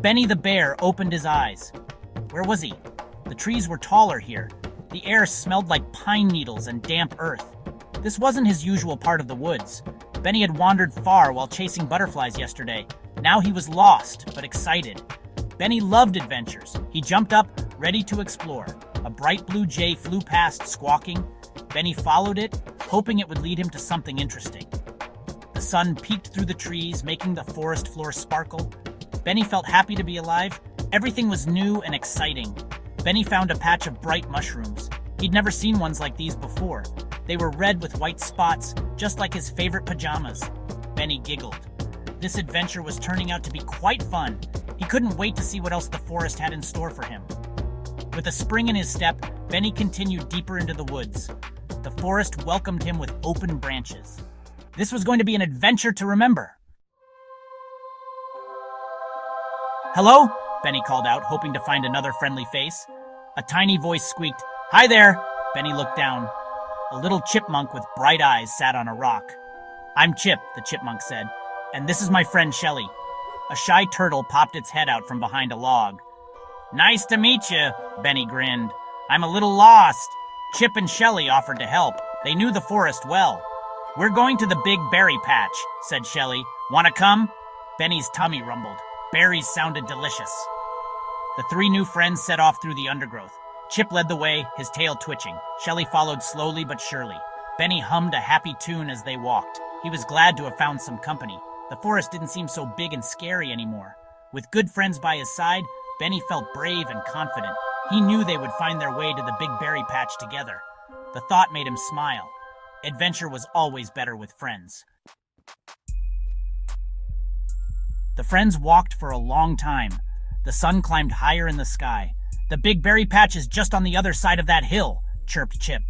Benny the bear opened his eyes. Where was he? The trees were taller here. The air smelled like pine needles and damp earth. This wasn't his usual part of the woods. Benny had wandered far while chasing butterflies yesterday. Now he was lost, but excited. Benny loved adventures. He jumped up, ready to explore. A bright blue jay flew past, squawking. Benny followed it, hoping it would lead him to something interesting. The sun peeked through the trees, making the forest floor sparkle. Benny felt happy to be alive. Everything was new and exciting. Benny found a patch of bright mushrooms. He'd never seen ones like these before. They were red with white spots, just like his favorite pajamas. Benny giggled. This adventure was turning out to be quite fun. He couldn't wait to see what else the forest had in store for him. With a spring in his step, Benny continued deeper into the woods. The forest welcomed him with open branches. This was going to be an adventure to remember. "Hello?" Benny called out, hoping to find another friendly face. A tiny voice squeaked, "Hi there!" Benny looked down. A little chipmunk with bright eyes sat on a rock. "I'm Chip," the chipmunk said, "and this is my friend Shelly." A shy turtle popped its head out from behind a log. "Nice to meet you," Benny grinned. "I'm a little lost." Chip and Shelly offered to help. They knew the forest well. "We're going to the big berry patch," said Shelly. "Wanna come?" Benny's tummy rumbled. Berries sounded delicious. The three new friends set off through the undergrowth. Chip led the way, his tail twitching. Shelly followed slowly but surely. Benny hummed a happy tune as they walked. He was glad to have found some company. The forest didn't seem so big and scary anymore. With good friends by his side, Benny felt brave and confident. He knew they would find their way to the big berry patch together. The thought made him smile. Adventure was always better with friends. The friends walked for a long time. The sun climbed higher in the sky. "The big berry patch is just on the other side of that hill," chirped Chip.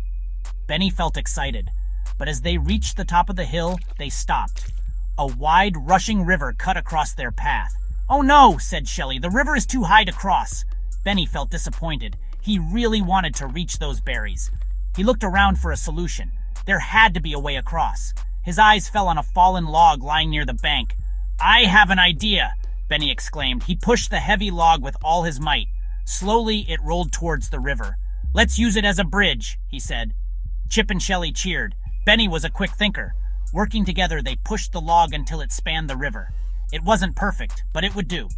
Benny felt excited, but as they reached the top of the hill, they stopped. A wide, rushing river cut across their path. "Oh no," said Shelly, "the river is too high to cross." Benny felt disappointed. He really wanted to reach those berries. He looked around for a solution. There had to be a way across. His eyes fell on a fallen log lying near the bank. "I have an idea," Benny exclaimed. He pushed the heavy log with all his might. Slowly, it rolled towards the river. "Let's use it as a bridge," he said. Chip and Shelly cheered. Benny was a quick thinker. Working together, they pushed the log until it spanned the river. It wasn't perfect, but it would do.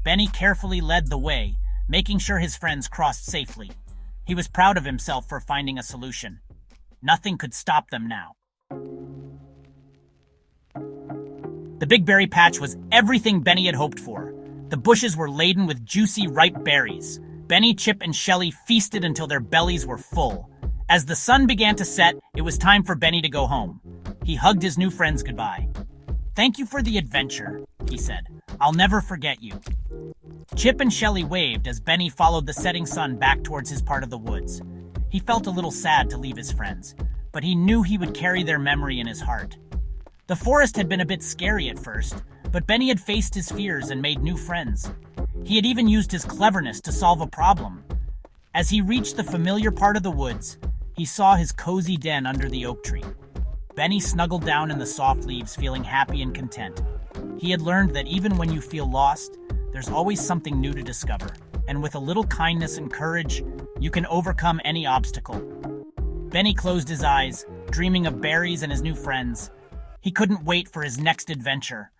Benny carefully led the way, making sure his friends crossed safely. He was proud of himself for finding a solution. Nothing could stop them now. The big berry patch was everything Benny had hoped for. The bushes were laden with juicy, ripe berries. Benny, Chip, and Shelly feasted until their bellies were full. As the sun began to set, it was time for Benny to go home. He hugged his new friends goodbye. "Thank you for the adventure," he said. "I'll never forget you." Chip and Shelly waved as Benny followed the setting sun back towards his part of the woods. He felt a little sad to leave his friends, but he knew he would carry their memory in his heart. The forest had been a bit scary at first, but Benny had faced his fears and made new friends. He had even used his cleverness to solve a problem. As he reached the familiar part of the woods, he saw his cozy den under the oak tree. Benny snuggled down in the soft leaves, feeling happy and content. He had learned that even when you feel lost, there's always something new to discover. And with a little kindness and courage, you can overcome any obstacle. Benny closed his eyes, dreaming of berries and his new friends. He couldn't wait for his next adventure.